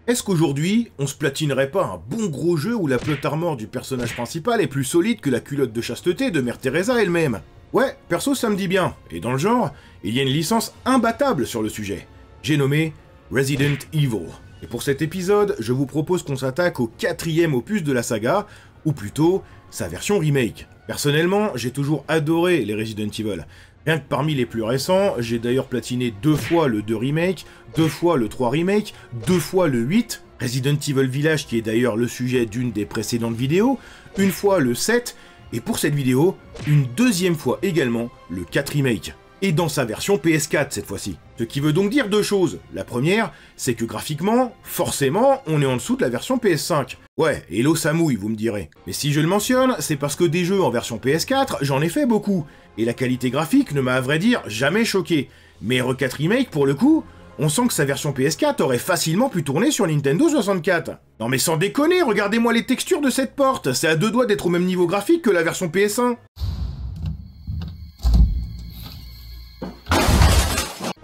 Est-ce qu'aujourd'hui, on se platinerait pas un bon gros jeu où la plot armor du personnage principal est plus solide que la culotte de chasteté de Mère Teresa elle-même? Ouais, perso ça me dit bien, et dans le genre, il y a une licence imbattable sur le sujet. J'ai nommé Resident Evil. Et pour cet épisode, je vous propose qu'on s'attaque au 4e opus de la saga, ou plutôt, sa version remake. Personnellement, j'ai toujours adoré les Resident Evil. Rien que parmi les plus récents, j'ai d'ailleurs platiné 2 fois le 2 remake, 2 fois le 3 remake, 2 fois le 8, Resident Evil Village qui est d'ailleurs le sujet d'une des précédentes vidéos, une fois le 7, et pour cette vidéo, une deuxième fois également le 4 remake. Et dans sa version PS4 cette fois-ci. Ce qui veut donc dire deux choses. La première, c'est que graphiquement, forcément, on est en dessous de la version PS5. Ouais, hello ça mouille, vous me direz. Mais si je le mentionne, c'est parce que des jeux en version PS4, j'en ai fait beaucoup. Et la qualité graphique ne m'a à vrai dire jamais choqué. Mais RE4 Remake, pour le coup, on sent que sa version PS4 aurait facilement pu tourner sur Nintendo 64. Non mais sans déconner, regardez-moi les textures de cette porte, c'est à deux doigts d'être au même niveau graphique que la version PS1.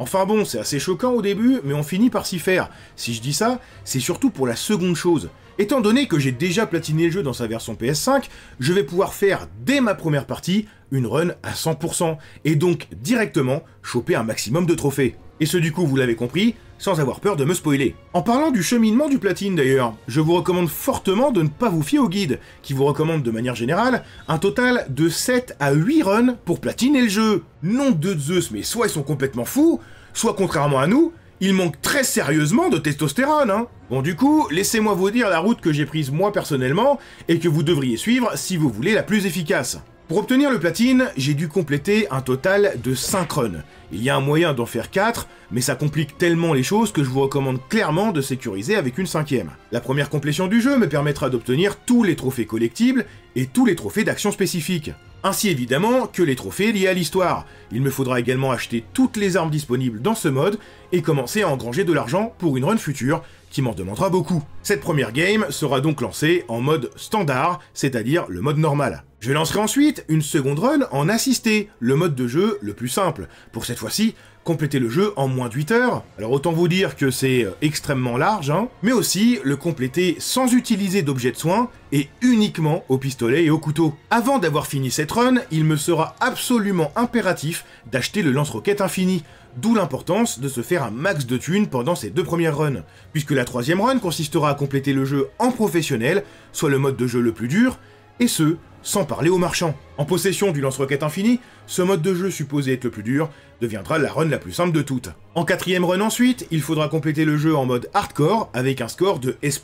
Enfin bon, c'est assez choquant au début, mais on finit par s'y faire. Si je dis ça, c'est surtout pour la seconde chose. Étant donné que j'ai déjà platiné le jeu dans sa version PS5, je vais pouvoir faire, dès ma première partie, une run à 100%, et donc directement choper un maximum de trophées. Et ce du coup, vous l'avez compris, sans avoir peur de me spoiler. En parlant du cheminement du platine d'ailleurs, je vous recommande fortement de ne pas vous fier au guide, qui vous recommande de manière générale un total de 7 à 8 runs pour platiner le jeu. Nom de Zeus, mais soit ils sont complètement fous, soit contrairement à nous, ils manquent très sérieusement de testostérone, hein. Bon du coup, laissez-moi vous dire la route que j'ai prise moi personnellement, et que vous devriez suivre si vous voulez la plus efficace. Pour obtenir le platine, j'ai dû compléter un total de 5 runs. Il y a un moyen d'en faire 4, mais ça complique tellement les choses que je vous recommande clairement de sécuriser avec une 5e. La première complétion du jeu me permettra d'obtenir tous les trophées collectibles et tous les trophées d'action spécifiques. Ainsi évidemment que les trophées liés à l'histoire. Il me faudra également acheter toutes les armes disponibles dans ce mode et commencer à engranger de l'argent pour une run future qui m'en demandera beaucoup. Cette première game sera donc lancée en mode standard, c'est-à-dire le mode normal. Je lancerai ensuite une seconde run en assisté, le mode de jeu le plus simple. Pour cette fois-ci, compléter le jeu en moins de 8 heures. Alors autant vous dire que c'est extrêmement large, hein, mais aussi le compléter sans utiliser d'objets de soin et uniquement au pistolet et au couteau. Avant d'avoir fini cette run, il me sera absolument impératif d'acheter le lance-roquette infini. D'où l'importance de se faire un max de thunes pendant ces 2 premières runs, puisque la 3e run consistera à compléter le jeu en professionnel, soit le mode de jeu le plus dur, et ce, sans parler aux marchands. En possession du lance-roquette infini, ce mode de jeu supposé être le plus dur deviendra la run la plus simple de toutes. En 4e run ensuite, il faudra compléter le jeu en mode hardcore avec un score de S+,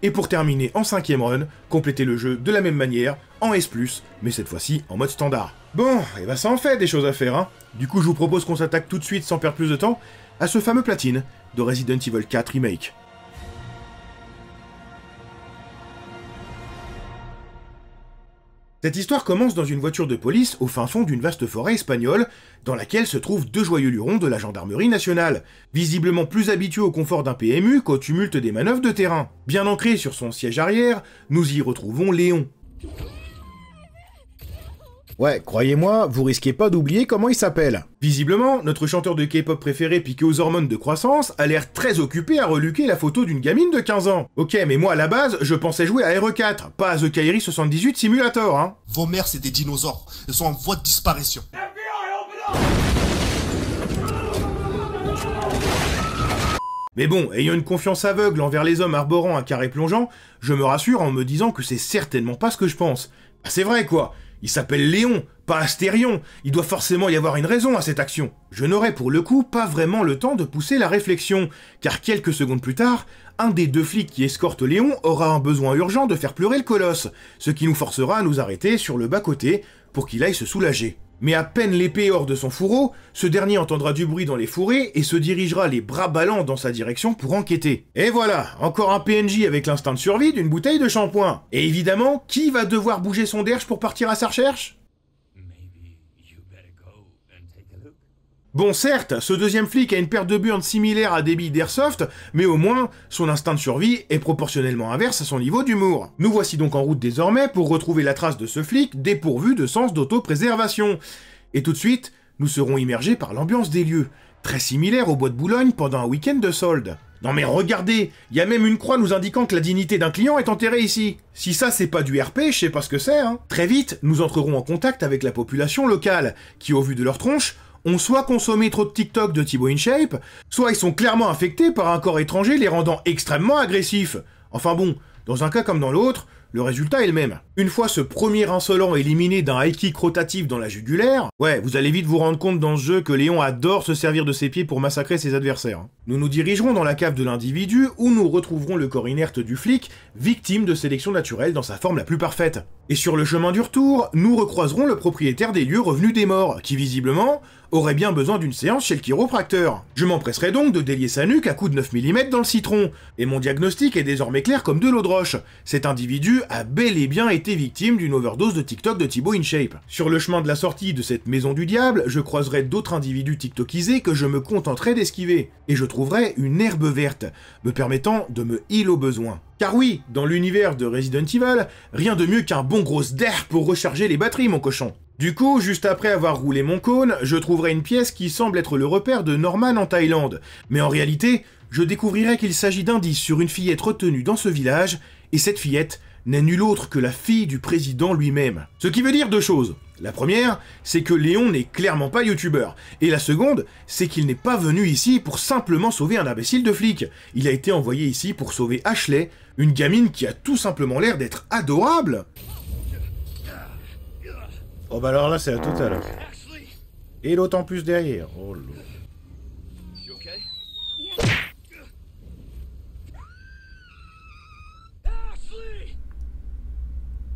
et pour terminer en 5e run, compléter le jeu de la même manière en S+, mais cette fois-ci en mode standard. Bon, et bah ça en fait des choses à faire, hein. Du coup je vous propose qu'on s'attaque tout de suite sans perdre plus de temps à ce fameux platine de Resident Evil 4 Remake. Cette histoire commence dans une voiture de police au fin fond d'une vaste forêt espagnole, dans laquelle se trouvent 2 joyeux lurons de la gendarmerie nationale, visiblement plus habitués au confort d'un PMU qu'au tumulte des manœuvres de terrain. Bien ancré sur son siège arrière, nous y retrouvons Léon. Ouais, croyez-moi, vous risquez pas d'oublier comment il s'appelle. Visiblement, notre chanteur de K-pop préféré piqué aux hormones de croissance a l'air très occupé à reluquer la photo d'une gamine de 15 ans. Ok, mais moi à la base, je pensais jouer à RE4, pas à The Kairi 78 Simulator, hein. Vos mères, c'est des dinosaures. Elles sont en voie de disparition. Mais bon, ayant une confiance aveugle envers les hommes arborant un carré plongeant, je me rassure en me disant que c'est certainement pas ce que je pense. Bah c'est vrai quoi. Il s'appelle Léon, pas Astérion, il doit forcément y avoir une raison à cette action. Je n'aurai pour le coup pas vraiment le temps de pousser la réflexion, car quelques secondes plus tard, un des 2 flics qui escortent Léon aura un besoin urgent de faire pleurer le colosse, ce qui nous forcera à nous arrêter sur le bas-côté pour qu'il aille se soulager. Mais à peine l'épée hors de son fourreau, ce dernier entendra du bruit dans les fourrés et se dirigera les bras ballants dans sa direction pour enquêter. Et voilà, encore un PNJ avec l'instinct de survie d'une bouteille de shampoing. Et évidemment, qui va devoir bouger son derche pour partir à sa recherche ? Bon certes, ce deuxième flic a une paire de burnes similaire à des billes d'airsoft, mais au moins, son instinct de survie est proportionnellement inverse à son niveau d'humour. Nous voici donc en route désormais pour retrouver la trace de ce flic dépourvu de sens d'autopréservation. Et tout de suite, nous serons immergés par l'ambiance des lieux, très similaire au bois de Boulogne pendant un week-end de solde. Non mais regardez, il y a même une croix nous indiquant que la dignité d'un client est enterrée ici. Si ça c'est pas du RP, je sais pas ce que c'est, hein. Très vite, nous entrerons en contact avec la population locale, qui au vu de leur tronche, ont soit consommé trop de TikTok de Thibaut InShape, soit ils sont clairement infectés par un corps étranger les rendant extrêmement agressifs. Enfin bon, dans un cas comme dans l'autre, le résultat est le même. Une fois ce premier insolent éliminé d'un high kick rotatif dans la jugulaire, ouais, vous allez vite vous rendre compte dans ce jeu que Léon adore se servir de ses pieds pour massacrer ses adversaires. Nous nous dirigerons dans la cave de l'individu où nous retrouverons le corps inerte du flic, victime de sélection naturelle dans sa forme la plus parfaite. Et sur le chemin du retour, nous recroiserons le propriétaire des lieux revenus des morts, qui visiblement aurait bien besoin d'une séance chez le chiropracteur. Je m'empresserai donc de délier sa nuque à coups de 9 mm dans le citron, et mon diagnostic est désormais clair comme de l'eau de roche. Cet individu a bel et bien été victime d'une overdose de TikTok de Thibaut InShape. Sur le chemin de la sortie de cette maison du diable, je croiserai d'autres individus TikTokisés que je me contenterai d'esquiver, et je trouverai une herbe verte, me permettant de me heal au besoin. Car oui, dans l'univers de Resident Evil, rien de mieux qu'un bon gros d'air pour recharger les batteries, mon cochon. Du coup, juste après avoir roulé mon cône, je trouverai une pièce qui semble être le repère de Norman en Thaïlande. Mais en réalité, je découvrirai qu'il s'agit d'indices sur une fillette retenue dans ce village, et cette fillette n'est nulle autre que la fille du président lui-même. Ce qui veut dire deux choses. La première, c'est que Léon n'est clairement pas youtubeur. Et la seconde, c'est qu'il n'est pas venu ici pour simplement sauver un imbécile de flic. Il a été envoyé ici pour sauver Ashley, une gamine qui a tout simplement l'air d'être adorable. Oh bah alors là, c'est la totale. Et d'autant plus derrière. Oh là.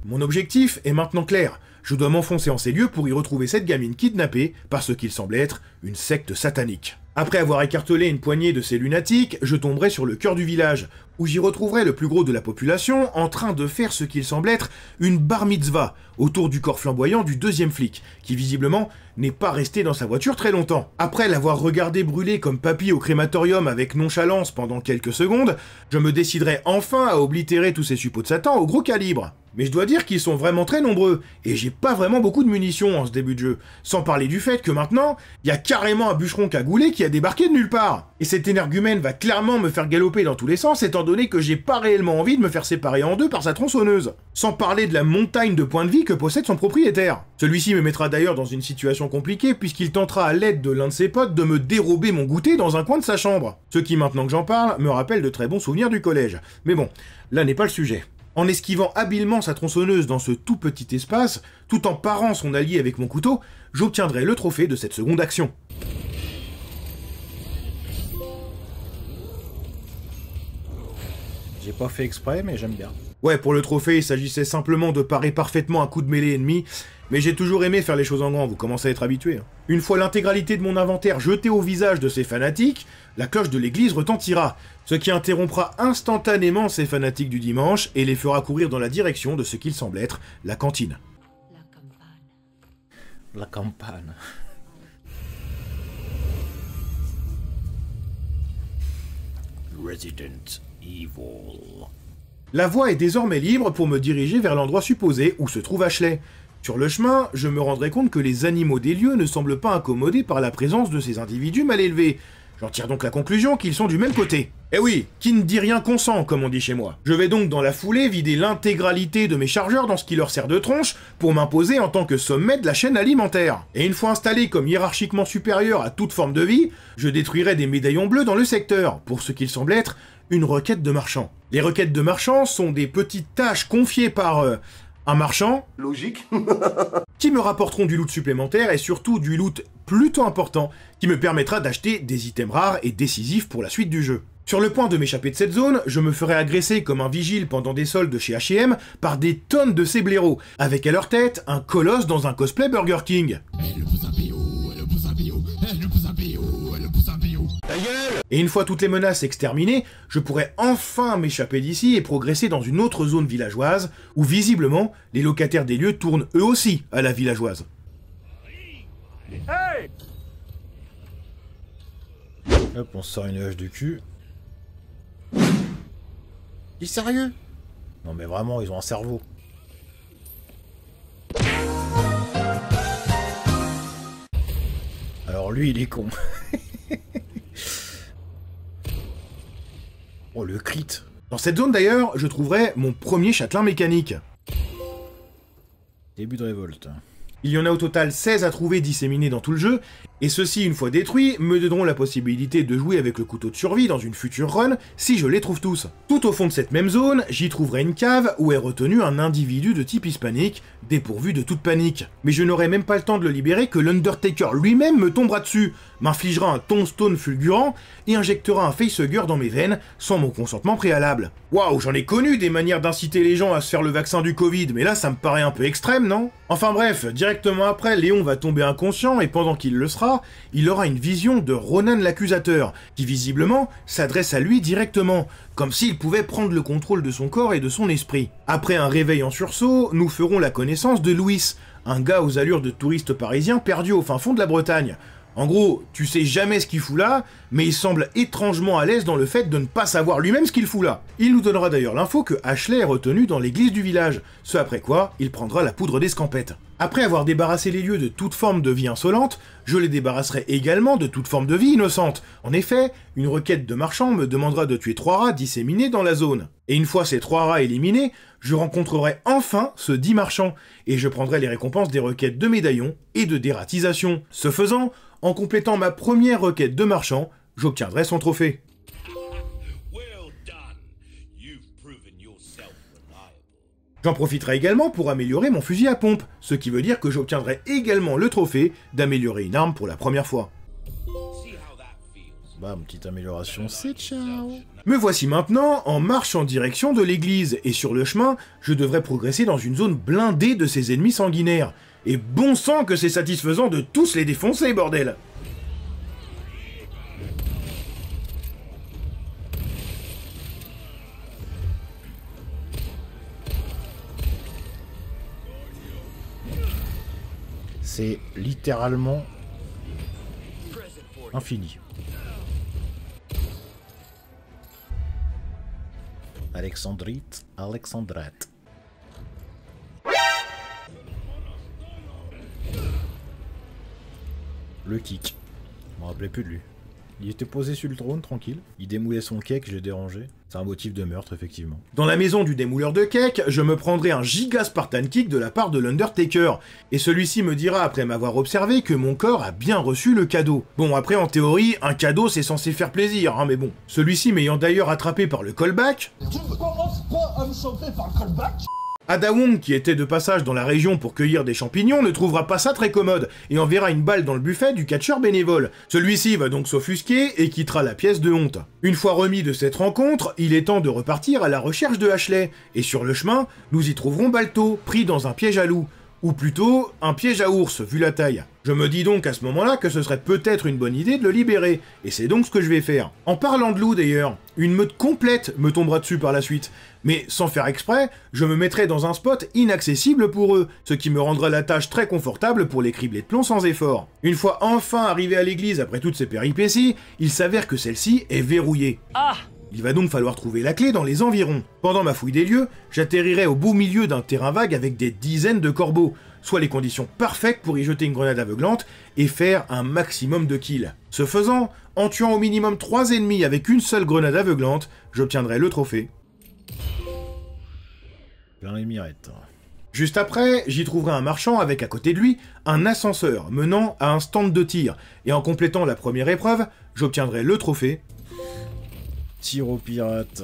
Mon objectif est maintenant clair. Je dois m'enfoncer en ces lieux pour y retrouver cette gamine kidnappée par ce qu'il semble être une secte satanique. Après avoir écartelé une poignée de ces lunatiques, je tomberai sur le cœur du village, où j'y retrouverai le plus gros de la population en train de faire ce qu'il semble être une bar mitzvah autour du corps flamboyant du deuxième flic, qui visiblement n'est pas resté dans sa voiture très longtemps. Après l'avoir regardé brûler comme papy au crématorium avec nonchalance pendant quelques secondes, je me déciderai enfin à oblitérer tous ces suppôts de Satan au gros calibre. Mais je dois dire qu'ils sont vraiment très nombreux, et j'ai pas vraiment beaucoup de munitions en ce début de jeu, sans parler du fait que maintenant, il y a carrément un bûcheron cagoulé qui a débarqué de nulle part. Et cet énergumène va clairement me faire galoper dans tous les sens, étant donné que j'ai pas réellement envie de me faire séparer en deux par sa tronçonneuse. Sans parler de la montagne de points de vie que possède son propriétaire. Celui-ci me mettra d'ailleurs dans une situation compliquée, puisqu'il tentera à l'aide de l'un de ses potes de me dérober mon goûter dans un coin de sa chambre. Ce qui, maintenant que j'en parle, me rappelle de très bons souvenirs du collège. Mais bon, là n'est pas le sujet. En esquivant habilement sa tronçonneuse dans ce tout petit espace, tout en parant son allié avec mon couteau, j'obtiendrai le trophée de cette seconde action. J'ai pas fait exprès, mais j'aime bien. Ouais, pour le trophée, il s'agissait simplement de parer parfaitement un coup de mêlée ennemi, mais j'ai toujours aimé faire les choses en grand, vous commencez à être habitués. Une fois l'intégralité de mon inventaire jetée au visage de ces fanatiques, la cloche de l'église retentira, ce qui interrompra instantanément ces fanatiques du dimanche et les fera courir dans la direction de ce qu'il semble être la cantine. La campagne. Resident Evil. La voie est désormais libre pour me diriger vers l'endroit supposé où se trouve Ashley. Sur le chemin, je me rendrai compte que les animaux des lieux ne semblent pas incommodés par la présence de ces individus mal élevés. J'en tire donc la conclusion qu'ils sont du même côté. Eh oui, qui ne dit rien consent, comme on dit chez moi. Je vais donc dans la foulée vider l'intégralité de mes chargeurs dans ce qui leur sert de tronche pour m'imposer en tant que sommet de la chaîne alimentaire. Et une fois installé comme hiérarchiquement supérieur à toute forme de vie, je détruirai des médaillons bleus dans le secteur, pour ce qu'il semble être une requête de marchand. Les requêtes de marchand sont des petites tâches confiées par un marchand, logique, qui me rapporteront du loot supplémentaire et surtout du loot plutôt important qui me permettra d'acheter des items rares et décisifs pour la suite du jeu. Sur le point de m'échapper de cette zone, je me ferai agresser comme un vigile pendant des soldes chez H&M par des tonnes de ces blaireaux, avec à leur tête un colosse dans un cosplay Burger King. Et une fois toutes les menaces exterminées, je pourrai enfin m'échapper d'ici et progresser dans une autre zone villageoise, où visiblement, les locataires des lieux tournent eux aussi à la villageoise. Hey! Hop, on sort une hache du cul. T'es sérieux? Non mais vraiment, ils ont un cerveau. Alors lui, il est con. Oh, le crit. Dans cette zone d'ailleurs, je trouverai mon premier châtelain mécanique. Début de révolte. Il y en a au total 16 à trouver disséminés dans tout le jeu, et ceux-ci, une fois détruits, me donneront la possibilité de jouer avec le couteau de survie dans une future run, si je les trouve tous. Tout au fond de cette même zone, j'y trouverai une cave où est retenu un individu de type hispanique, dépourvu de toute panique. Mais je n'aurai même pas le temps de le libérer que l'Undertaker lui-même me tombera dessus, m'infligera un tombstone fulgurant, et injectera un facehugger dans mes veines, sans mon consentement préalable. Waouh, j'en ai connu des manières d'inciter les gens à se faire le vaccin du Covid, mais là ça me paraît un peu extrême, non? Enfin bref, directement après, Léon va tomber inconscient, et pendant qu'il le sera, il aura une vision de Ronan l'accusateur, qui visiblement s'adresse à lui directement, comme s'il pouvait prendre le contrôle de son corps et de son esprit. Après un réveil en sursaut, nous ferons la connaissance de Louis, un gars aux allures de touriste parisien perdu au fin fond de la Bretagne. En gros, tu sais jamais ce qu'il fout là, mais il semble étrangement à l'aise dans le fait de ne pas savoir lui-même ce qu'il fout là. Il nous donnera d'ailleurs l'info que Ashley est retenu dans l'église du village, ce après quoi il prendra la poudre d'escampette. Après avoir débarrassé les lieux de toute forme de vie insolente, je les débarrasserai également de toute forme de vie innocente. En effet, une requête de marchand me demandera de tuer 3 rats disséminés dans la zone. Et une fois ces 3 rats éliminés, je rencontrerai enfin ce dit marchand, et je prendrai les récompenses des requêtes de médaillons et de dératisation. Ce faisant, en complétant ma première requête de marchand, j'obtiendrai son trophée. J'en profiterai également pour améliorer mon fusil à pompe, ce qui veut dire que j'obtiendrai également le trophée d'améliorer une arme pour la première fois. Bam, petite amélioration, c'est ciao. Me voici maintenant en marche en direction de l'église, et sur le chemin, je devrais progresser dans une zone blindée de ces ennemis sanguinaires. Et bon sang que c'est satisfaisant de tous les défoncer, bordel! C'est littéralement infini. Alexandrite, Alexandrate. Le kick. Je me rappelais plus de lui. Il était posé sur le trône, tranquille. Il démoulait son cake, je l'ai dérangé. C'est un motif de meurtre, effectivement. Dans la maison du démouleur de cake, je me prendrai un giga Spartan kick de la part de l'Undertaker. Et celui-ci me dira, après m'avoir observé, que mon corps a bien reçu le cadeau. Bon, après, en théorie, un cadeau, c'est censé faire plaisir, hein, mais bon. Celui-ci m'ayant d'ailleurs attrapé par le callback... Tu ne commences pas à me chauffer par le callback. Ada Wong, qui était de passage dans la région pour cueillir des champignons, ne trouvera pas ça très commode, et enverra une balle dans le buffet du catcheur bénévole. Celui-ci va donc s'offusquer et quittera la pièce de honte. Une fois remis de cette rencontre, il est temps de repartir à la recherche de Ashley, et sur le chemin, nous y trouverons Balto, pris dans un piège à loup. Ou plutôt, un piège à ours, vu la taille. Je me dis donc à ce moment-là que ce serait peut-être une bonne idée de le libérer, et c'est donc ce que je vais faire. En parlant de loup d'ailleurs, une meute complète me tombera dessus par la suite, mais sans faire exprès, je me mettrai dans un spot inaccessible pour eux, ce qui me rendra la tâche très confortable pour les cribler de plomb sans effort. Une fois enfin arrivé à l'église après toutes ces péripéties, il s'avère que celle-ci est verrouillée. Ah! Il va donc falloir trouver la clé dans les environs. Pendant ma fouille des lieux, j'atterrirai au beau milieu d'un terrain vague avec des dizaines de corbeaux, soit les conditions parfaites pour y jeter une grenade aveuglante et faire un maximum de kills. Ce faisant, en tuant au minimum 3 ennemis avec une seule grenade aveuglante, j'obtiendrai le trophée. Plein les mirettes. Juste après, j'y trouverai un marchand avec à côté de lui un ascenseur menant à un stand de tir, et en complétant la première épreuve, j'obtiendrai le trophée. Tir aux pirates.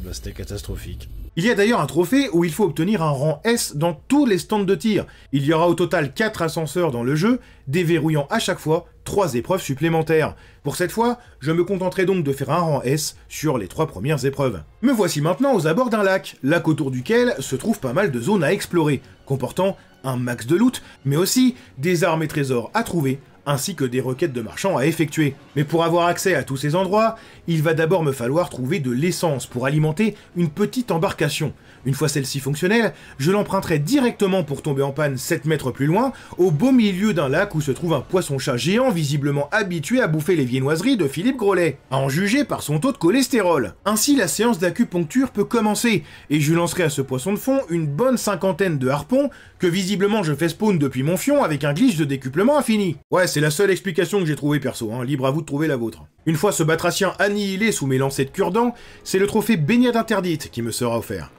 Bah, c'était catastrophique. Il y a d'ailleurs un trophée où il faut obtenir un rang S dans tous les stands de tir. Il y aura au total 4 ascenseurs dans le jeu, déverrouillant à chaque fois 3 épreuves supplémentaires. Pour cette fois, je me contenterai donc de faire un rang S sur les 3 premières épreuves. Me voici maintenant aux abords d'un lac autour duquel se trouvent pas mal de zones à explorer, comportant un max de loot, mais aussi des armes et trésors à trouver, ainsi que des requêtes de marchands à effectuer. Mais pour avoir accès à tous ces endroits, il va d'abord me falloir trouver de l'essence pour alimenter une petite embarcation. Une fois celle-ci fonctionnelle, je l'emprunterai directement pour tomber en panne 7 mètres plus loin, au beau milieu d'un lac où se trouve un poisson-chat géant visiblement habitué à bouffer les viennoiseries de Philippe Grolet, à en juger par son taux de cholestérol. Ainsi, la séance d'acupuncture peut commencer, et je lancerai à ce poisson de fond une bonne 50aine de harpons que visiblement je fais spawn depuis mon fion avec un glitch de décuplement infini. Ouais, c'est la seule explication que j'ai trouvée perso, hein. Libre à vous de trouver la vôtre. Une fois ce batracien annihilé sous mes lancers de cure-dents, c'est le trophée baignade interdite qui me sera offert.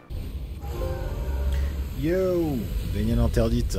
Yo, baignade interdite.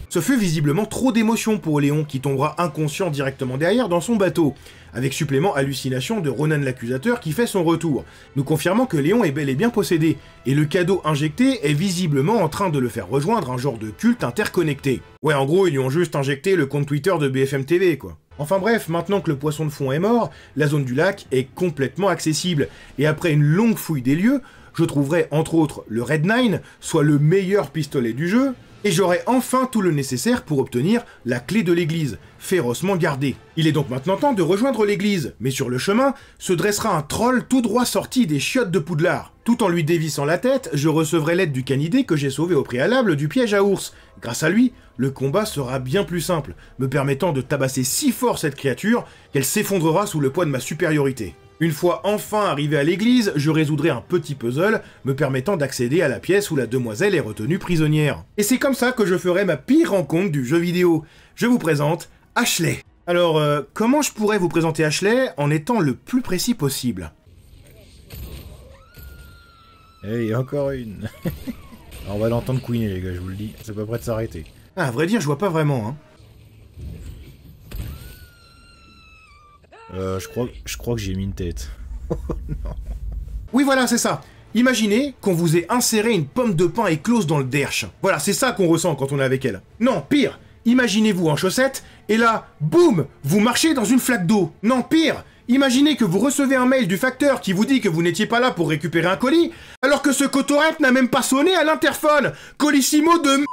Ce fut visiblement trop d'émotion pour Léon qui tombera inconscient directement derrière dans son bateau, avec supplément hallucination de Ronan l'accusateur qui fait son retour, nous confirmant que Léon est bel et bien possédé, et le cadeau injecté est visiblement en train de le faire rejoindre un genre de culte interconnecté. Ouais, en gros, ils lui ont juste injecté le compte Twitter de BFM TV, quoi. Enfin bref, maintenant que le poisson de fond est mort, la zone du lac est complètement accessible, et après une longue fouille des lieux, je trouverai entre autres le Red 9, soit le meilleur pistolet du jeu, et j'aurai enfin tout le nécessaire pour obtenir la clé de l'église, férocement gardée. Il est donc maintenant temps de rejoindre l'église, mais sur le chemin se dressera un troll tout droit sorti des chiottes de Poudlard. Tout en lui dévissant la tête, je recevrai l'aide du canidé que j'ai sauvé au préalable du piège à ours. Grâce à lui, le combat sera bien plus simple, me permettant de tabasser si fort cette créature qu'elle s'effondrera sous le poids de ma supériorité. Une fois enfin arrivé à l'église, je résoudrai un petit puzzle me permettant d'accéder à la pièce où la demoiselle est retenue prisonnière. Et c'est comme ça que je ferai ma pire rencontre du jeu vidéo. Je vous présente Ashley. Alors, comment je pourrais vous présenter Ashley en étant le plus précis possible? Hey, encore une. Alors, on va l'entendre couiner, les gars, je vous le dis. C'est pas prêt de s'arrêter. Ah, à vrai dire, je vois pas vraiment, hein. Je crois que j'ai mis une tête. Oh non. Oui, voilà, c'est ça. Imaginez qu'on vous ait inséré une pomme de pain éclose dans le derche. Voilà, c'est ça qu'on ressent quand on est avec elle. Non, pire, imaginez-vous en chaussettes, et là, boum, vous marchez dans une flaque d'eau. Non, pire, imaginez que vous recevez un mail du facteur qui vous dit que vous n'étiez pas là pour récupérer un colis, alors que ce cotorep n'a même pas sonné à l'interphone. Colissimo de m...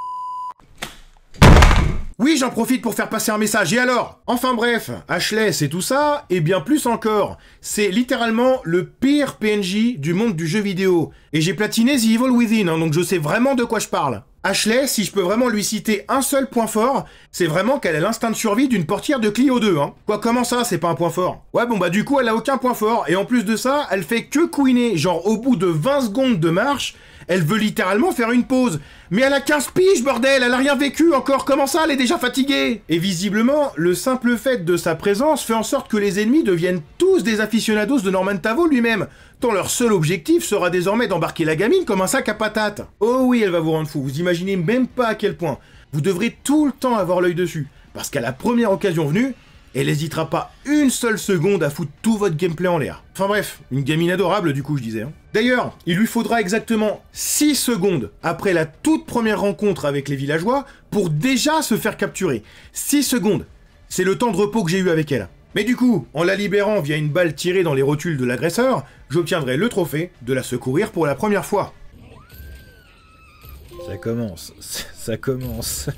Oui, j'en profite pour faire passer un message, et alors? Enfin bref, Ashley, c'est tout ça, et bien plus encore. C'est littéralement le pire PNJ du monde du jeu vidéo. Et j'ai platiné The Evil Within, hein, donc je sais vraiment de quoi je parle. Ashley, si je peux vraiment lui citer un seul point fort, c'est vraiment qu'elle a l'instinct de survie d'une portière de Clio 2, hein. Quoi, comment ça, c'est pas un point fort? Ouais, bon bah du coup, elle a aucun point fort, et en plus de ça, elle fait que couiner, genre au bout de 20 secondes de marche, elle veut littéralement faire une pause. Mais elle a 15 piges, bordel, elle a rien vécu encore, comment ça, elle est déjà fatiguée? Et visiblement, le simple fait de sa présence fait en sorte que les ennemis deviennent tous des aficionados de Norman Tavo lui-même, dont leur seul objectif sera désormais d'embarquer la gamine comme un sac à patates. Oh oui, elle va vous rendre fou, vous imaginez même pas à quel point. Vous devrez tout le temps avoir l'œil dessus, parce qu'à la première occasion venue, elle hésitera pas une seule seconde à foutre tout votre gameplay en l'air. Enfin bref, une gamine adorable du coup je disais. Hein. D'ailleurs, il lui faudra exactement 6 secondes après la toute première rencontre avec les villageois pour déjà se faire capturer. 6 secondes, c'est le temps de repos que j'ai eu avec elle. Mais du coup, en la libérant via une balle tirée dans les rotules de l'agresseur, j'obtiendrai le trophée de la secourir pour la première fois. Ça commence, ça commence.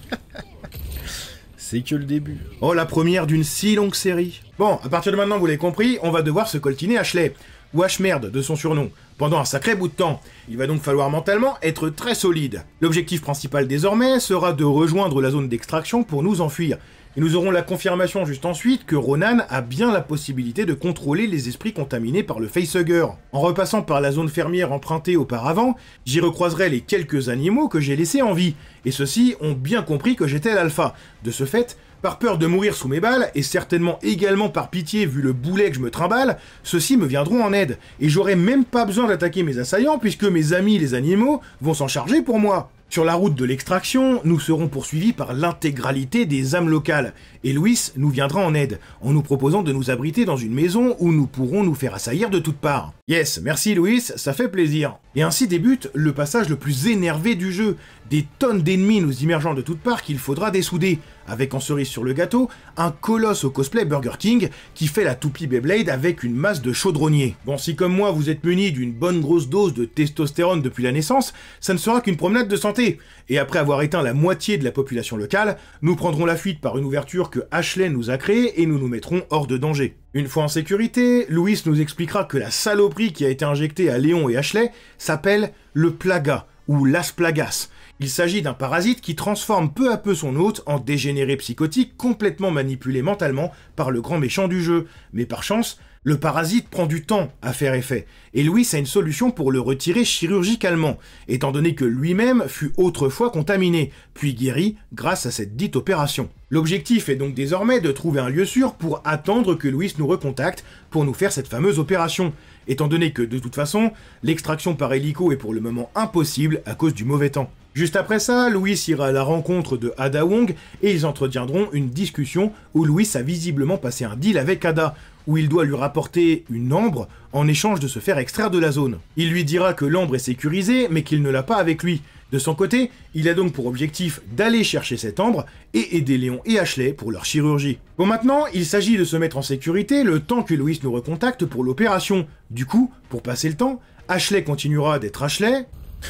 C'est que le début. Oh, la première d'une si longue série. Bon, à partir de maintenant, vous l'avez compris, on va devoir se coltiner Ashley, ou Ashmerde de son surnom, pendant un sacré bout de temps. Il va donc falloir mentalement être très solide. L'objectif principal désormais sera de rejoindre la zone d'extraction pour nous enfuir. Et nous aurons la confirmation juste ensuite que Ronan a bien la possibilité de contrôler les esprits contaminés par le facehugger. En repassant par la zone fermière empruntée auparavant, j'y recroiserai les quelques animaux que j'ai laissés en vie, et ceux-ci ont bien compris que j'étais l'alpha. De ce fait, par peur de mourir sous mes balles, et certainement également par pitié vu le boulet que je me trimballe, ceux-ci me viendront en aide, et j'aurai même pas besoin d'attaquer mes assaillants puisque mes amis les animaux vont s'en charger pour moi. Sur la route de l'extraction, nous serons poursuivis par l'intégralité des âmes locales, et Louis nous viendra en aide, en nous proposant de nous abriter dans une maison où nous pourrons nous faire assaillir de toutes parts. Yes, merci Louis, ça fait plaisir. Et ainsi débute le passage le plus énervé du jeu, des tonnes d'ennemis nous immergeant de toutes parts qu'il faudra dessouder, avec en cerise sur le gâteau, un colosse au cosplay Burger King qui fait la toupie Beyblade avec une masse de chaudronnier. Bon, si comme moi vous êtes muni d'une bonne grosse dose de testostérone depuis la naissance, ça ne sera qu'une promenade de santé. Et après avoir éteint la moitié de la population locale, nous prendrons la fuite par une ouverture que Ashley nous a créée et nous nous mettrons hors de danger. Une fois en sécurité, Louis nous expliquera que la saloperie qui a été injectée à Léon et Ashley s'appelle le Plaga, ou Las Plagas. Il s'agit d'un parasite qui transforme peu à peu son hôte en dégénéré psychotique complètement manipulé mentalement par le grand méchant du jeu. Mais par chance, Le parasite prend du temps à faire effet, et Louis a une solution pour le retirer chirurgicalement, étant donné que lui-même fut autrefois contaminé, puis guéri grâce à cette dite opération. L'objectif est donc désormais de trouver un lieu sûr pour attendre que Louis nous recontacte pour nous faire cette fameuse opération, étant donné que de toute façon, l'extraction par hélico est pour le moment impossible à cause du mauvais temps. Juste après ça, Louis ira à la rencontre de Ada Wong et ils entretiendront une discussion où Louis a visiblement passé un deal avec Ada, où il doit lui rapporter une ambre en échange de se faire extraire de la zone. Il lui dira que l'ambre est sécurisée mais qu'il ne l'a pas avec lui. De son côté, il a donc pour objectif d'aller chercher cette ambre et aider Léon et Ashley pour leur chirurgie. Bon, maintenant, il s'agit de se mettre en sécurité le temps que Louis nous recontacte pour l'opération. Du coup, pour passer le temps, Ashley continuera d'être Ashley.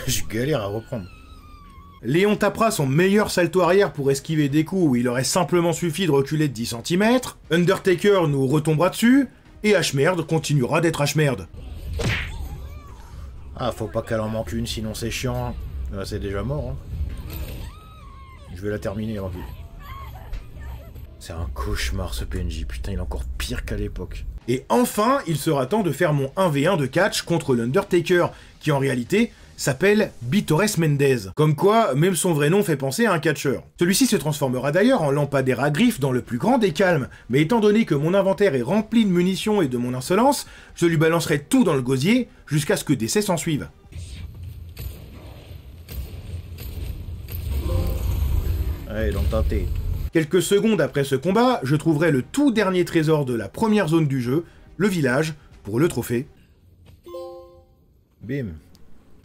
Je galère à reprendre. Léon tapera son meilleur salto arrière pour esquiver des coups où il aurait simplement suffi de reculer de 10 cm, Undertaker nous retombera dessus, et H-Merde continuera d'être H-Merde. Ah, faut pas qu'elle en manque une, sinon c'est chiant. Là, c'est déjà mort. Hein. Je vais la terminer, tranquille. C'est un cauchemar ce PNJ, putain, il est encore pire qu'à l'époque. Et enfin, il sera temps de faire mon 1v1 de catch contre l'Undertaker, qui en réalité s'appelle Bitores Mendez. Comme quoi, même son vrai nom fait penser à un catcheur. Celui-ci se transformera d'ailleurs en lampadaire à griffes dans le plus grand des calmes, mais étant donné que mon inventaire est rempli de munitions et de mon insolence, je lui balancerai tout dans le gosier jusqu'à ce que décès s'ensuive. Allez, donc tentez. Quelques secondes après ce combat, je trouverai le tout dernier trésor de la première zone du jeu, le village, pour le trophée. Bim.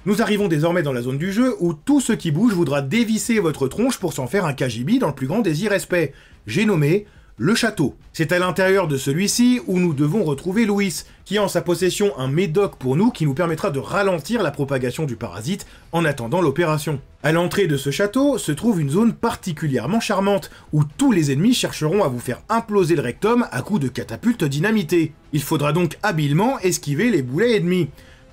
Nous arrivons désormais dans la zone du jeu où tout ce qui bouge voudra dévisser votre tronche pour s'en faire un KGB dans le plus grand des irrespects. J'ai nommé le château. C'est à l'intérieur de celui-ci où nous devons retrouver Louis, qui a en sa possession un médoc pour nous qui nous permettra de ralentir la propagation du parasite en attendant l'opération. À l'entrée de ce château se trouve une zone particulièrement charmante, où tous les ennemis chercheront à vous faire imploser le rectum à coups de catapultes dynamitées. Il faudra donc habilement esquiver les boulets ennemis.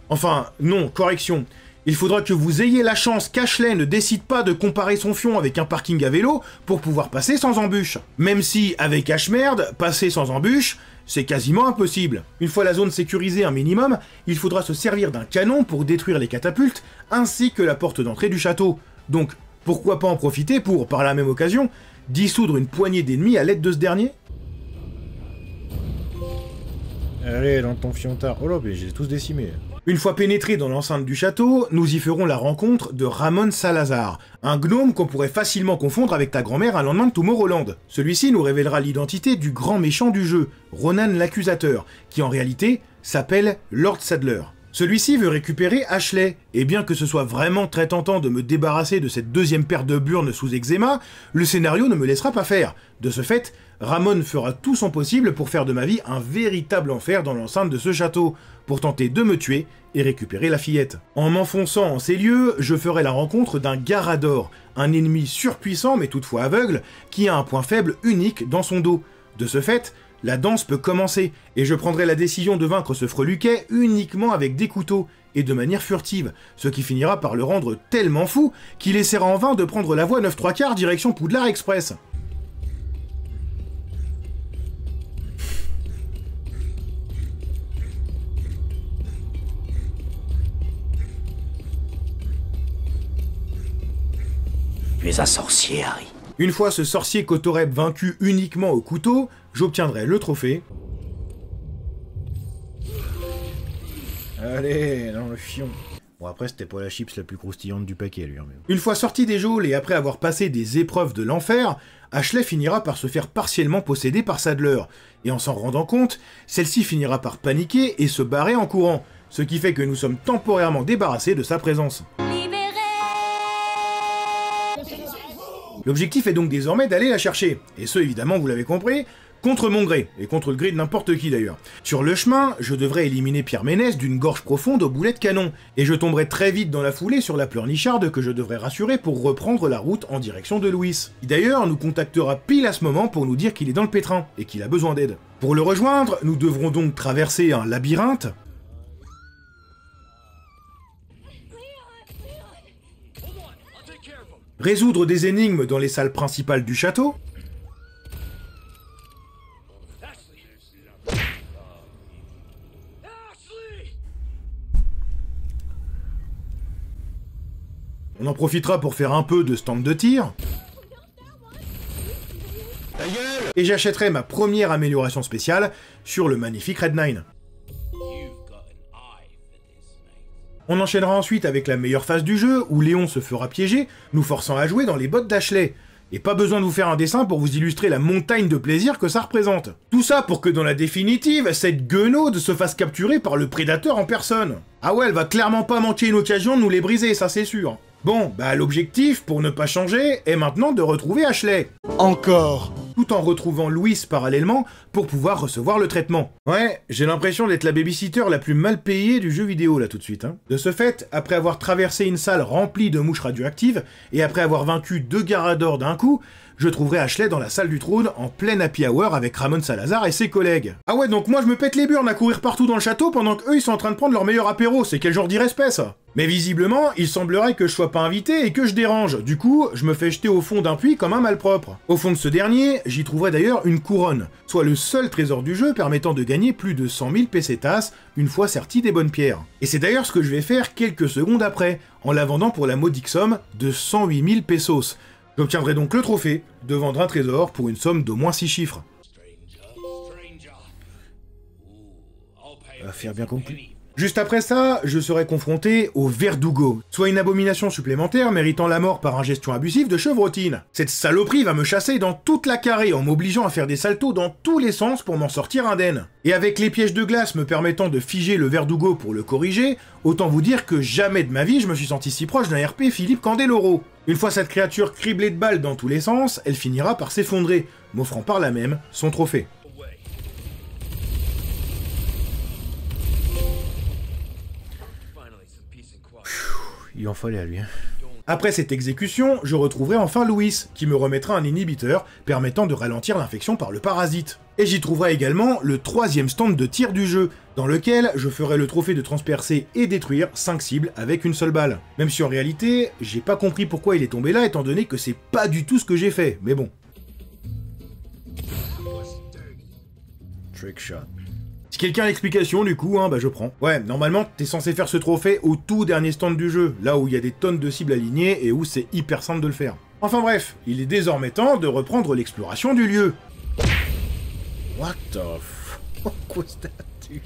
Enfin, non, correction. Il faudra que vous ayez la chance qu'Ashley ne décide pas de comparer son fion avec un parking à vélo pour pouvoir passer sans embûche. Même si, avec H-Merde, passer sans embûche, c'est quasiment impossible. Une fois la zone sécurisée un minimum, il faudra se servir d'un canon pour détruire les catapultes, ainsi que la porte d'entrée du château. Donc, pourquoi pas en profiter pour, par la même occasion, dissoudre une poignée d'ennemis à l'aide de ce dernier? Allez, dans ton fiontard. Oh là, mais j'ai tous décimés. Une fois pénétrés dans l'enceinte du château, nous y ferons la rencontre de Ramon Salazar, un gnome qu'on pourrait facilement confondre avec ta grand-mère un lendemain de Tomorrowland. Celui-ci nous révélera l'identité du grand méchant du jeu, Ronan l'accusateur, qui en réalité s'appelle Lord Sadler. Celui-ci veut récupérer Ashley, et bien que ce soit vraiment très tentant de me débarrasser de cette deuxième paire de burnes sous eczéma, le scénario ne me laissera pas faire. De ce fait, Ramon fera tout son possible pour faire de ma vie un véritable enfer dans l'enceinte de ce château, pour tenter de me tuer et récupérer la fillette. En m'enfonçant en ces lieux, je ferai la rencontre d'un Garador, un ennemi surpuissant mais toutefois aveugle, qui a un point faible unique dans son dos. De ce fait, la danse peut commencer, et je prendrai la décision de vaincre ce freluquet uniquement avec des couteaux, et de manière furtive, ce qui finira par le rendre tellement fou qu'il essaiera en vain de prendre la voie 9/3 direction Poudlard Express. Tu es un sorcier, Harry. Une fois ce sorcier Kotoreb vaincu uniquement au couteau, j'obtiendrai le trophée. Allez, dans le fion. Bon, après, c'était pas la chips la plus croustillante du paquet, lui. Mais... Une fois sorti des geôles et après avoir passé des épreuves de l'enfer, Ashley finira par se faire partiellement posséder par Sadler. Et en s'en rendant compte, celle-ci finira par paniquer et se barrer en courant, ce qui fait que nous sommes temporairement débarrassés de sa présence. L'objectif est donc désormais d'aller la chercher, et ce évidemment vous l'avez compris, contre mon gré, et contre le gré de n'importe qui d'ailleurs. Sur le chemin, je devrais éliminer Pierre Ménès d'une gorge profonde au boulet de canon, et je tomberai très vite dans la foulée sur la pleurnicharde que je devrais rassurer pour reprendre la route en direction de Louis. Qui d'ailleurs nous contactera pile à ce moment pour nous dire qu'il est dans le pétrin, et qu'il a besoin d'aide. Pour le rejoindre, nous devrons donc traverser un labyrinthe, résoudre des énigmes dans les salles principales du château, On en profitera pour faire un peu de stand de tir. Et j'achèterai ma première amélioration spéciale sur le magnifique Red 9. On enchaînera ensuite avec la meilleure phase du jeu, où Léon se fera piéger, nous forçant à jouer dans les bottes d'Ashley. Et pas besoin de vous faire un dessin pour vous illustrer la montagne de plaisir que ça représente. Tout ça pour que dans la définitive, cette guenaude se fasse capturer par le prédateur en personne. Ah ouais, elle va clairement pas manquer une occasion de nous les briser, ça c'est sûr. Bon, bah l'objectif, pour ne pas changer, est maintenant de retrouver Ashley. Encore. Tout en retrouvant Louis parallèlement pour pouvoir recevoir le traitement. Ouais, j'ai l'impression d'être la babysitter la plus mal payée du jeu vidéo là tout de suite. Hein. De ce fait, après avoir traversé une salle remplie de mouches radioactives, et après avoir vaincu 2 Garador d'un coup, je trouverai Ashley dans la salle du trône en pleine happy hour avec Ramon Salazar et ses collègues. Ah ouais, donc moi je me pète les burnes à courir partout dans le château pendant qu'eux ils sont en train de prendre leur meilleur apéro, c'est quel genre d'irrespect ça? Mais visiblement, il semblerait que je sois pas invité et que je dérange, du coup, je me fais jeter au fond d'un puits comme un malpropre. Au fond de ce dernier, j'y trouverai d'ailleurs une couronne, soit le seul trésor du jeu permettant de gagner plus de 100 000 pesetas une fois serti des bonnes pierres. Et c'est d'ailleurs ce que je vais faire quelques secondes après, en la vendant pour la modique somme de 108 000 pesos. J'obtiendrai donc le trophée de vendre un trésor pour une somme d'au moins 6 chiffres. Affaire bien compris. Juste après ça, je serai confronté au Verdugo, soit une abomination supplémentaire méritant la mort par ingestion abusive de chevrotine. Cette saloperie va me chasser dans toute la carré en m'obligeant à faire des saltos dans tous les sens pour m'en sortir indemne. Et avec les pièges de glace me permettant de figer le Verdugo pour le corriger, autant vous dire que jamais de ma vie je me suis senti si proche d'un RP Philippe Candeloro. Une fois cette créature criblée de balles dans tous les sens, elle finira par s'effondrer, m'offrant par là même son trophée. Il en fallait à lui. Après cette exécution, je retrouverai enfin Louis, qui me remettra un inhibiteur permettant de ralentir l'infection par le parasite. Et j'y trouverai également le 3e stand de tir du jeu, dans lequel je ferai le trophée de transpercer et détruire 5 cibles avec une seule balle. Même si en réalité, j'ai pas compris pourquoi il est tombé là, étant donné que c'est pas du tout ce que j'ai fait, mais bon. Trick shot. Si quelqu'un a l'explication du coup, hein, bah je prends. Ouais, normalement, t'es censé faire ce trophée au tout dernier stand du jeu, là où il y a des tonnes de cibles alignées et où c'est hyper simple de le faire. Enfin bref, il est désormais temps de reprendre l'exploration du lieu. What the fuck was that, dude?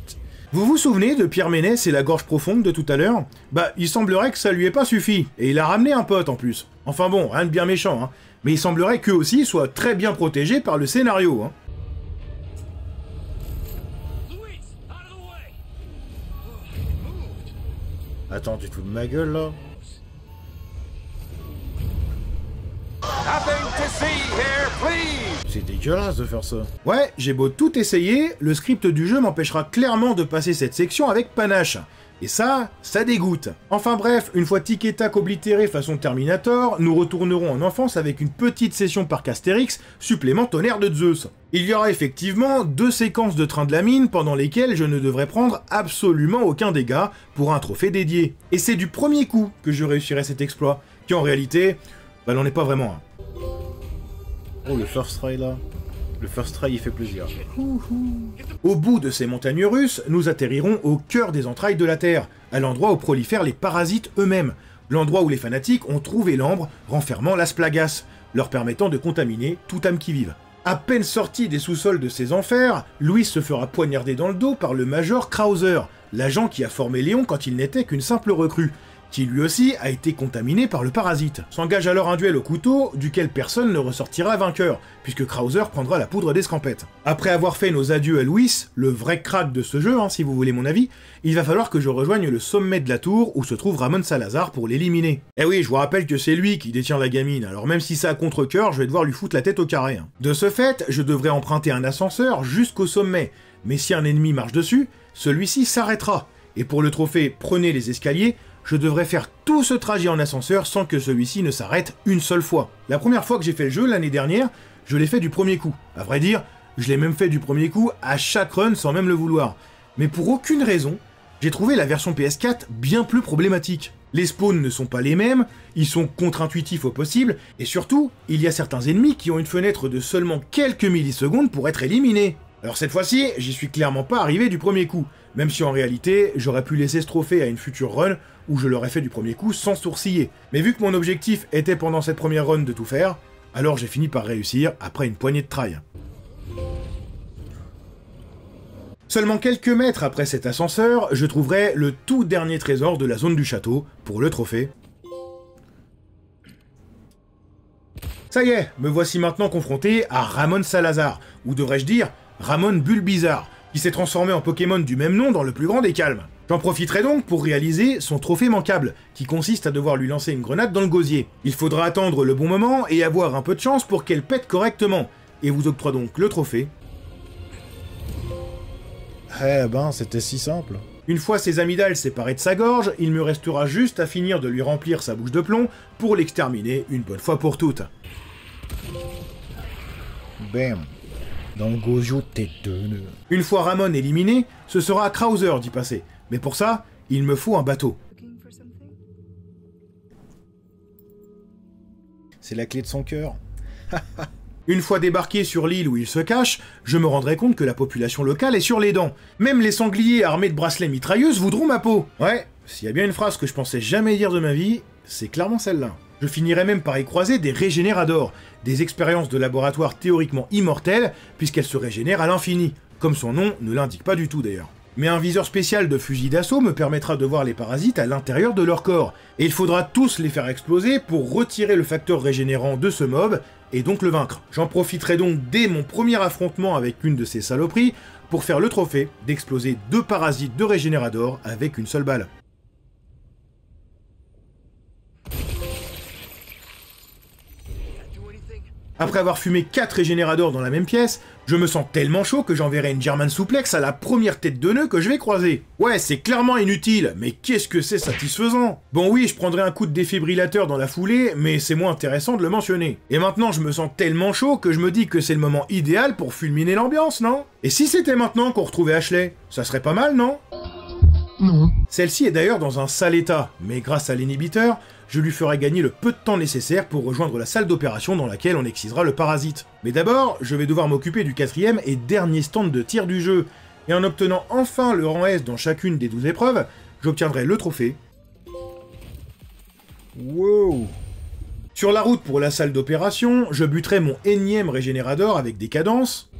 Vous vous souvenez de Pierre Ménès et la gorge profonde de tout à l'heure? Bah, il semblerait que ça lui ait pas suffi, et il a ramené un pote en plus. Enfin bon, rien de bien méchant, hein. Mais il semblerait qu'eux aussi soient très bien protégés par le scénario, hein. Attends, tu te fous de ma gueule là? C'est dégueulasse de faire ça. Ouais, j'ai beau tout essayer, le script du jeu m'empêchera clairement de passer cette section avec panache. Et ça dégoûte. Enfin bref, une fois tic et tac oblitéré façon Terminator, nous retournerons en enfance avec une petite session parc Astérix, supplément tonnerre de Zeus. Il y aura effectivement 2 séquences de train de la mine pendant lesquelles je ne devrais prendre absolument aucun dégât pour un trophée dédié. Et c'est du premier coup que je réussirai cet exploit, qui en réalité, bah n'en est pas vraiment un. Oh, le first try là. Le first try il fait plaisir. Au bout de ces montagnes russes, nous atterrirons au cœur des entrailles de la Terre, à l'endroit où prolifèrent les parasites eux-mêmes, l'endroit où les fanatiques ont trouvé l'ambre renfermant las plagas, leur permettant de contaminer toute âme qui vive. À peine sorti des sous-sols de ces enfers, Louis se fera poignarder dans le dos par le Major Krauser, l'agent qui a formé Léon quand il n'était qu'une simple recrue, qui lui aussi a été contaminé par le parasite. S'engage alors un duel au couteau, duquel personne ne ressortira vainqueur, puisque Krauser prendra la poudre d'escampette. Après avoir fait nos adieux à Louis, le vrai crack de ce jeu, hein, si vous voulez mon avis, il va falloir que je rejoigne le sommet de la tour où se trouve Ramon Salazar pour l'éliminer. Eh oui, je vous rappelle que c'est lui qui détient la gamine, alors même si c'est à contre-cœur, je vais devoir lui foutre la tête au carré. Hein. De ce fait, je devrais emprunter un ascenseur jusqu'au sommet, mais si un ennemi marche dessus, celui-ci s'arrêtera. Et pour le trophée « Prenez les escaliers », je devrais faire tout ce trajet en ascenseur sans que celui-ci ne s'arrête une seule fois. La première fois que j'ai fait le jeu, l'année dernière, je l'ai fait du premier coup. À vrai dire, je l'ai même fait du premier coup à chaque run sans même le vouloir. Mais pour aucune raison, j'ai trouvé la version PS4 bien plus problématique. Les spawns ne sont pas les mêmes, ils sont contre-intuitifs au possible, et surtout, il y a certains ennemis qui ont une fenêtre de seulement quelques millisecondes pour être éliminés. Alors cette fois-ci, j'y suis clairement pas arrivé du premier coup, Même si en réalité, j'aurais pu laisser ce trophée à une future run où je l'aurais fait du premier coup sans sourciller. Mais vu que mon objectif était pendant cette première run de tout faire, alors j'ai fini par réussir après une poignée de try. Seulement quelques mètres après cet ascenseur, je trouverai le tout dernier trésor de la zone du château pour le trophée. Ça y est, me voici maintenant confronté à Ramon Salazar, ou devrais-je dire Ramon Bulbizarre, qui s'est transformé en Pokémon du même nom dans le plus grand des calmes. J'en profiterai donc pour réaliser son trophée manquable, qui consiste à devoir lui lancer une grenade dans le gosier. Il faudra attendre le bon moment et avoir un peu de chance pour qu'elle pète correctement, et vous octroie donc le trophée. Eh ben, c'était si simple. Une fois ses amygdales séparées de sa gorge, il me restera juste à finir de lui remplir sa bouche de plomb pour l'exterminer une bonne fois pour toutes. Bam. Dans le gosio, tête de nœud. Une fois Ramon éliminé, ce sera à Krauser d'y passer. Mais pour ça, il me faut un bateau. C'est la clé de son cœur. Une fois débarqué sur l'île où il se cache, je me rendrai compte que la population locale est sur les dents. Même les sangliers armés de bracelets mitrailleuses voudront ma peau. Ouais, s'il y a bien une phrase que je pensais jamais dire de ma vie, c'est clairement celle-là. Je finirai même par y croiser des régénéradors, des expériences de laboratoire théoriquement immortelles, puisqu'elles se régénèrent à l'infini, comme son nom ne l'indique pas du tout d'ailleurs. Mais un viseur spécial de fusil d'assaut me permettra de voir les parasites à l'intérieur de leur corps, et il faudra tous les faire exploser pour retirer le facteur régénérant de ce mob, et donc le vaincre. J'en profiterai donc dès mon premier affrontement avec une de ces saloperies, pour faire le trophée d'exploser 2 parasites de régénérador avec une seule balle. Après avoir fumé 4 régénérateurs dans la même pièce, je me sens tellement chaud que j'enverrai une German Suplex à la première tête de nœud que je vais croiser. Ouais, c'est clairement inutile, mais qu'est-ce que c'est satisfaisant. Bon oui, je prendrai un coup de défibrillateur dans la foulée, mais c'est moins intéressant de le mentionner. Et maintenant, je me sens tellement chaud que je me dis que c'est le moment idéal pour fulminer l'ambiance, non? Et si c'était maintenant qu'on retrouvait Ashley, ça serait pas mal, non? Non. Celle-ci est d'ailleurs dans un sale état, mais grâce à l'inhibiteur, je lui ferai gagner le peu de temps nécessaire pour rejoindre la salle d'opération dans laquelle on excisera le parasite. Mais d'abord, je vais devoir m'occuper du 4e et dernier stand de tir du jeu, et en obtenant enfin le rang S dans chacune des 12 épreuves, j'obtiendrai le trophée. Wow. Sur la route pour la salle d'opération, je buterai mon énième régénérateur avec des cadences.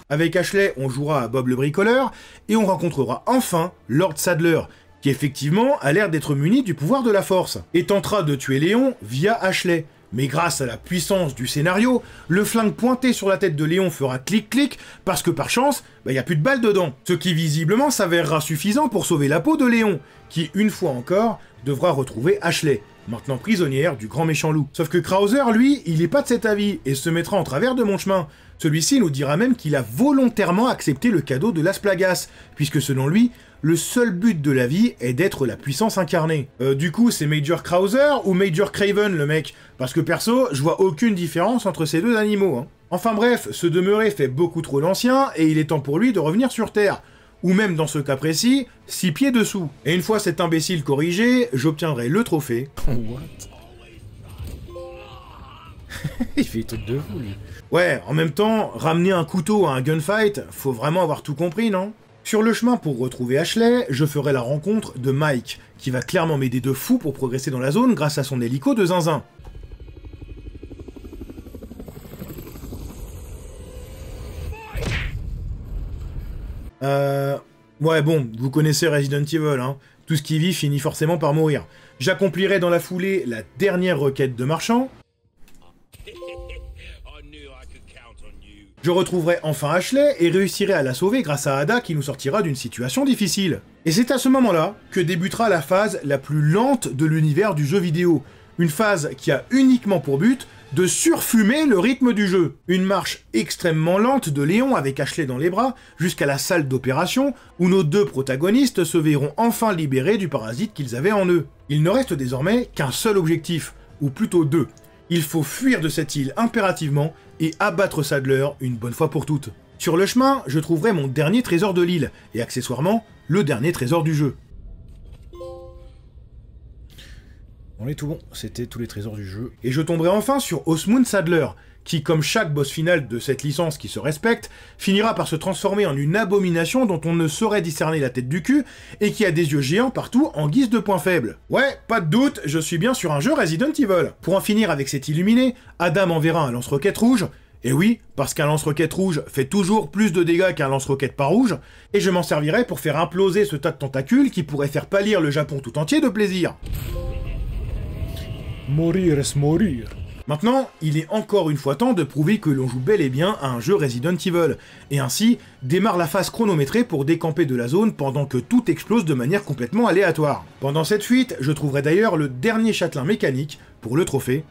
Avec Ashley, on jouera à Bob le bricoleur, et on rencontrera enfin Lord Sadler, qui effectivement a l'air d'être muni du pouvoir de la force, et tentera de tuer Léon via Ashley. Mais grâce à la puissance du scénario, le flingue pointé sur la tête de Léon fera clic-clic, parce que par chance, y a plus de balles dedans. Ce qui visiblement s'avérera suffisant pour sauver la peau de Léon, qui, une fois encore, devra retrouver Ashley, maintenant prisonnière du grand méchant loup. Sauf que Krauser, lui, il est pas de cet avis, et se mettra en travers de mon chemin. Celui-ci nous dira même qu'il a volontairement accepté le cadeau de Las Plagas, puisque selon lui, le seul but de la vie est d'être la puissance incarnée. Du coup, c'est Major Krauser ou Major Craven le mec? Parce que perso, je vois aucune différence entre ces deux animaux. Enfin bref, ce demeuré fait beaucoup trop d'ancien, et il est temps pour lui de revenir sur Terre. Ou même dans ce cas précis, 6 pieds dessous. Et une fois cet imbécile corrigé, j'obtiendrai le trophée. What? Il fait des trucs de fou, lui. Ouais, en même temps, ramener un couteau à un gunfight, faut vraiment avoir tout compris, non? Sur le chemin pour retrouver Ashley, je ferai la rencontre de Mike, qui va clairement m'aider de fou pour progresser dans la zone grâce à son hélico de zinzin. Ouais bon, vous connaissez Resident Evil, hein. Tout ce qui vit finit forcément par mourir. J'accomplirai dans la foulée la dernière requête de marchand. Je retrouverai enfin Ashley et réussirai à la sauver grâce à Ada qui nous sortira d'une situation difficile. Et c'est à ce moment-là que débutera la phase la plus lente de l'univers du jeu vidéo. Une phase qui a uniquement pour but de surfumer le rythme du jeu. Une marche extrêmement lente de Léon avec Ashley dans les bras jusqu'à la salle d'opération où nos deux protagonistes se verront enfin libérés du parasite qu'ils avaient en eux. Il ne reste désormais qu'un seul objectif, ou plutôt deux. Il faut fuir de cette île impérativement et abattre Sadler une bonne fois pour toutes. Sur le chemin, je trouverai mon dernier trésor de l'île, et accessoirement, le dernier trésor du jeu. On est tout bon, c'était tous les trésors du jeu. Et je tomberai enfin sur Osmund Sadler, qui, comme chaque boss final de cette licence qui se respecte, finira par se transformer en une abomination dont on ne saurait discerner la tête du cul, et qui a des yeux géants partout en guise de point faible. Ouais, pas de doute, je suis bien sur un jeu Resident Evil. Pour en finir avec cet illuminé, Adam enverra un lance-roquette rouge, et oui, parce qu'un lance-roquette rouge fait toujours plus de dégâts qu'un lance-roquette pas rouge, et je m'en servirai pour faire imploser ce tas de tentacules qui pourrait faire pâlir le Japon tout entier de plaisir. Mourir est mourir. Maintenant, il est encore une fois temps de prouver que l'on joue bel et bien à un jeu Resident Evil, et ainsi démarre la phase chronométrée pour décamper de la zone pendant que tout explose de manière complètement aléatoire. Pendant cette fuite, je trouverai d'ailleurs le dernier châtelain mécanique pour le trophée.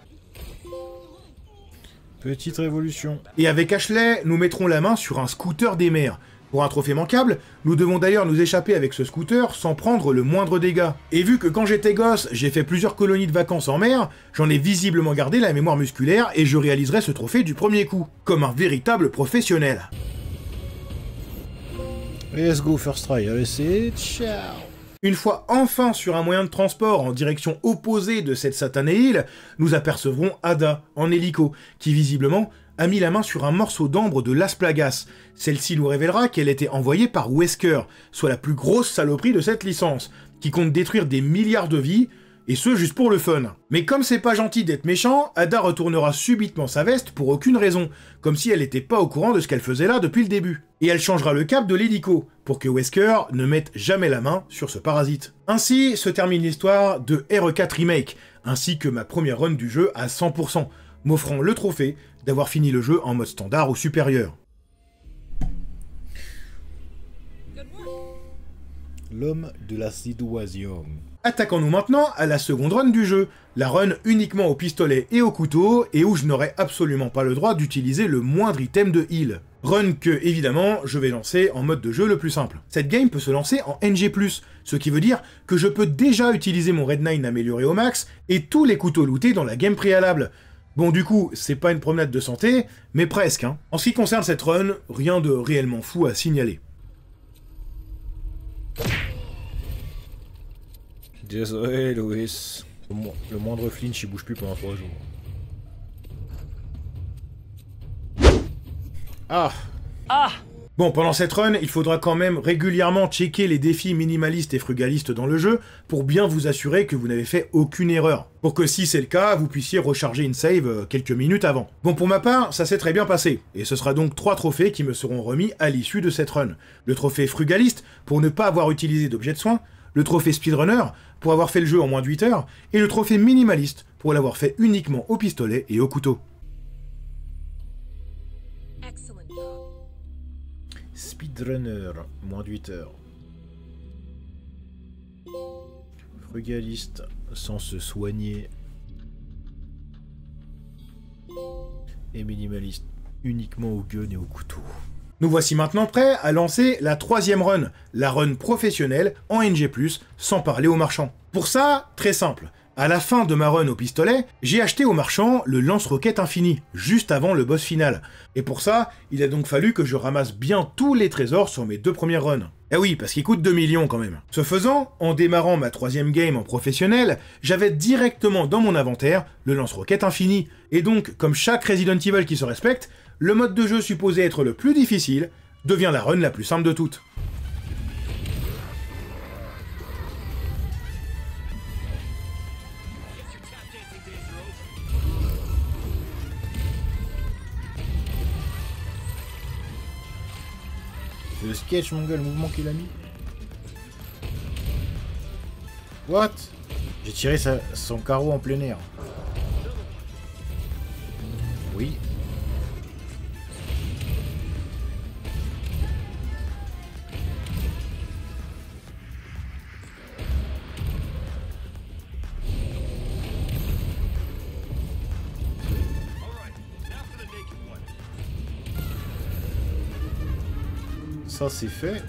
Petite révolution. Et avec Ashley, nous mettrons la main sur un scooter des mers. Pour un trophée manquable, nous devons d'ailleurs nous échapper avec ce scooter sans prendre le moindre dégât. Et vu que quand j'étais gosse, j'ai fait plusieurs colonies de vacances en mer, j'en ai visiblement gardé la mémoire musculaire et je réaliserai ce trophée du premier coup, comme un véritable professionnel. Let's go first try, allez c'est ciao. Une fois enfin sur un moyen de transport en direction opposée de cette satanée île, nous apercevrons Ada, en hélico, qui visiblement a mis la main sur un morceau d'ambre de Las Plagas. Celle-ci nous révélera qu'elle était envoyée par Wesker, soit la plus grosse saloperie de cette licence, qui compte détruire des milliards de vies, et ce juste pour le fun. Mais comme c'est pas gentil d'être méchant, Ada retournera subitement sa veste pour aucune raison, comme si elle était pas au courant de ce qu'elle faisait là depuis le début. Et elle changera le cap de l'hélico, pour que Wesker ne mette jamais la main sur ce parasite. Ainsi se termine l'histoire de RE4 Remake, ainsi que ma première run du jeu à 100%, m'offrant le trophée d'avoir fini le jeu en mode standard ou supérieur. L'homme de la situation. Attaquons-nous maintenant à la seconde run du jeu, la run uniquement au pistolet et au couteau, et où je n'aurai absolument pas le droit d'utiliser le moindre item de heal. Run que, évidemment, je vais lancer en mode de jeu le plus simple. Cette game peut se lancer en NG+, ce qui veut dire que je peux déjà utiliser mon Red 9 amélioré au max, et tous les couteaux lootés dans la game préalable. Bon, du coup, c'est pas une promenade de santé, mais presque, hein. En ce qui concerne cette run, rien de réellement fou à signaler. Désolé, Louis. Le moindre flinch, il bouge plus pendant 3 jours. Ah! Bon, pendant cette run, il faudra quand même régulièrement checker les défis minimalistes et frugalistes dans le jeu pour bien vous assurer que vous n'avez fait aucune erreur. Pour que si c'est le cas, vous puissiez recharger une save quelques minutes avant. Bon, pour ma part, ça s'est très bien passé, et ce sera donc 3 trophées qui me seront remis à l'issue de cette run. Le trophée frugaliste, pour ne pas avoir utilisé d'objet de soin, le trophée speedrunner, pour avoir fait le jeu en moins de 8 heures, et le trophée minimaliste, pour l'avoir fait uniquement au pistolet et au couteau. Speedrunner, moins de 8 heures. Frugaliste, sans se soigner. Et minimaliste, uniquement au gun et au couteau. Nous voici maintenant prêts à lancer la 3e run, la run professionnelle en NG+, sans parler aux marchands. Pour ça, très simple. À la fin de ma run au pistolet, j'ai acheté au marchand le lance-roquette infini, juste avant le boss final. Et pour ça, il a donc fallu que je ramasse bien tous les trésors sur mes 2 premières runs. Eh oui, parce qu'il coûte 2 millions quand même. Ce faisant, en démarrant ma 3e game en professionnel, j'avais directement dans mon inventaire le lance-roquette infini. Et donc, comme chaque Resident Evil qui se respecte, le mode de jeu supposé être le plus difficile devient la run la plus simple de toutes. C'est le sketch, mon gars, le mouvement qu'il a mis. What? J'ai tiré son carreau en plein air. Oui. Ça c'est fait.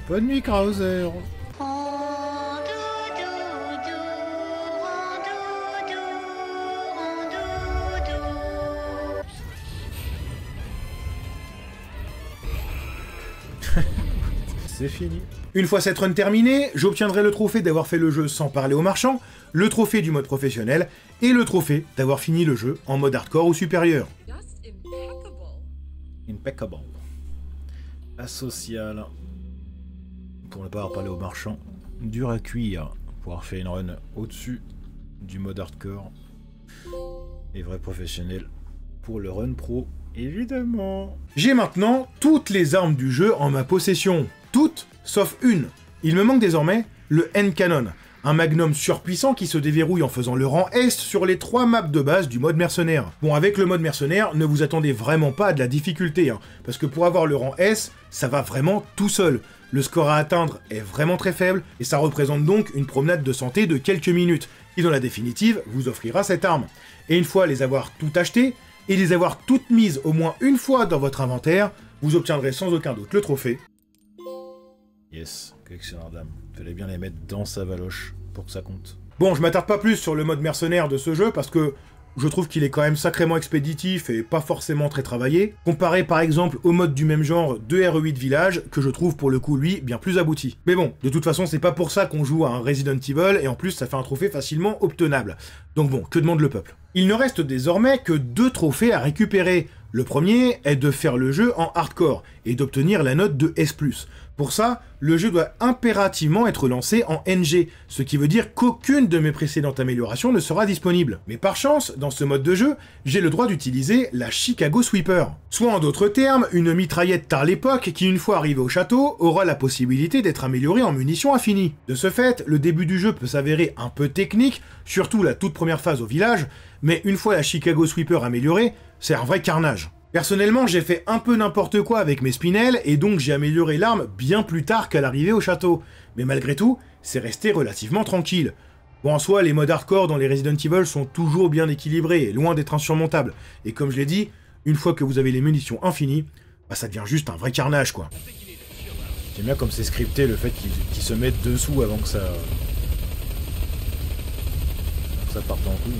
Bonne nuit, Krauser. c'est fini. Une fois cette run terminée, j'obtiendrai le trophée d'avoir fait le jeu sans parler aux marchands, le trophée du mode professionnel, et le trophée d'avoir fini le jeu en mode hardcore ou supérieur. Impeccable. Asocial. Pour ne pas avoir parlé aux marchands. Dur à cuire pour avoir fait une run au-dessus du mode hardcore. Et vrai professionnel pour le run pro, évidemment. J'ai maintenant toutes les armes du jeu en ma possession. Toutes, sauf une. Il me manque désormais le N-Cannon, un magnum surpuissant qui se déverrouille en faisant le rang Est sur les 3 maps de base du mode mercenaire. Bon, avec le mode mercenaire, ne vous attendez vraiment pas à de la difficulté, hein, parce que pour avoir le rang S, ça va vraiment tout seul. Le score à atteindre est vraiment très faible, et ça représente donc une promenade de santé de quelques minutes, qui dans la définitive vous offrira cette arme. Et une fois les avoir toutes achetées, et les avoir toutes mises au moins une fois dans votre inventaire, vous obtiendrez sans aucun doute le trophée. Yes, excellent dame. Fallait bien les mettre dans sa valoche pour que ça compte. Bon, je m'attarde pas plus sur le mode mercenaire de ce jeu parce que je trouve qu'il est quand même sacrément expéditif et pas forcément très travaillé, comparé par exemple au mode du même genre de RE8 Village, que je trouve pour le coup lui bien plus abouti. Mais bon, de toute façon c'est pas pour ça qu'on joue à un Resident Evil, et en plus ça fait un trophée facilement obtenable. Donc bon, que demande le peuple? Il ne reste désormais que 2 trophées à récupérer. Le premier est de faire le jeu en hardcore, et d'obtenir la note de S+. Pour ça, le jeu doit impérativement être lancé en NG, ce qui veut dire qu'aucune de mes précédentes améliorations ne sera disponible. Mais par chance, dans ce mode de jeu, j'ai le droit d'utiliser la Chicago Sweeper. Soit en d'autres termes, une mitraillette tard l'époque qui, une fois arrivée au château, aura la possibilité d'être améliorée en munitions infinies. De ce fait, le début du jeu peut s'avérer un peu technique, surtout la toute première phase au village, mais une fois la Chicago Sweeper améliorée, c'est un vrai carnage. Personnellement, j'ai fait un peu n'importe quoi avec mes spinels, et donc j'ai amélioré l'arme bien plus tard qu'à l'arrivée au château. Mais malgré tout, c'est resté relativement tranquille. Bon, en soi, les modes hardcore dans les Resident Evil sont toujours bien équilibrés, et loin d'être insurmontables. Et comme je l'ai dit, une fois que vous avez les munitions infinies, bah ça devient juste un vrai carnage, quoi. J'aime bien comme c'est scripté, le fait qu'ils se mettent dessous avant que ça parte en couille.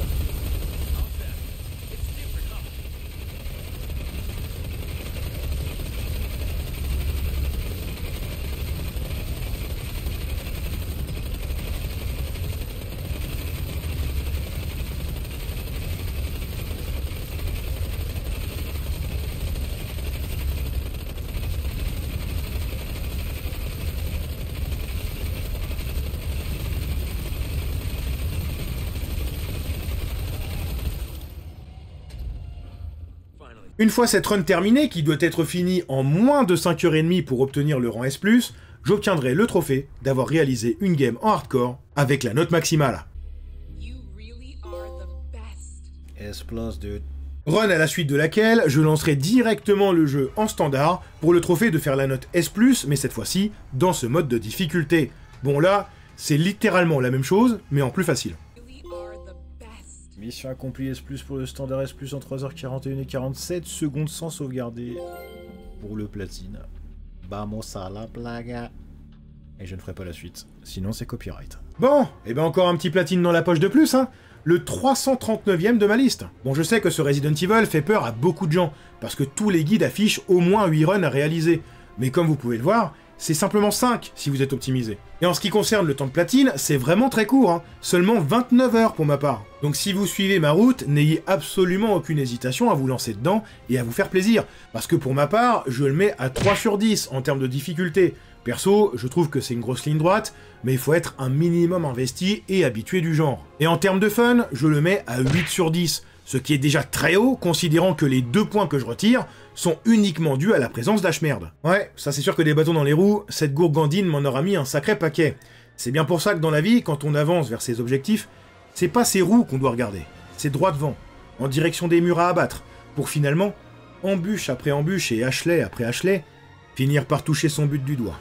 Une fois cette run terminée, qui doit être finie en moins de 5h30 pour obtenir le rang S+, j'obtiendrai le trophée d'avoir réalisé une game en hardcore avec la note maximale. S+, dude. Run à la suite de laquelle, je lancerai directement le jeu en standard pour le trophée de faire la note S+, mais cette fois-ci, dans ce mode de difficulté. Bon là, c'est littéralement la même chose, mais en plus facile. Mission accomplie S+, pour le standard S+, en 3h41 et 47 secondes sans sauvegarder pour le platine. Vamos a la plaga. Et je ne ferai pas la suite, sinon c'est copyright. Bon, et ben encore un petit platine dans la poche de plus, hein. Le 339e de ma liste. Bon, je sais que ce Resident Evil fait peur à beaucoup de gens, parce que tous les guides affichent au moins 8 runs à réaliser. Mais comme vous pouvez le voir, c'est simplement 5 si vous êtes optimisé. Et en ce qui concerne le temps de platine, c'est vraiment très court, hein. Seulement 29 heures pour ma part. Donc si vous suivez ma route, n'ayez absolument aucune hésitation à vous lancer dedans et à vous faire plaisir. Parce que pour ma part, je le mets à 3 sur 10 en termes de difficulté. Perso, je trouve que c'est une grosse ligne droite, mais il faut être un minimum investi et habitué du genre. Et en termes de fun, je le mets à 8 sur 10, ce qui est déjà très haut, considérant que les 2 points que je retire sont uniquement dus à la présence d'Ashmerd. Ouais, ça c'est sûr que des bâtons dans les roues, cette gourgandine m'en aura mis un sacré paquet. C'est bien pour ça que dans la vie, quand on avance vers ses objectifs, c'est pas ses roues qu'on doit regarder, c'est droit devant, en direction des murs à abattre, pour finalement, embûche après embûche et Ashley après Ashley, finir par toucher son but du doigt.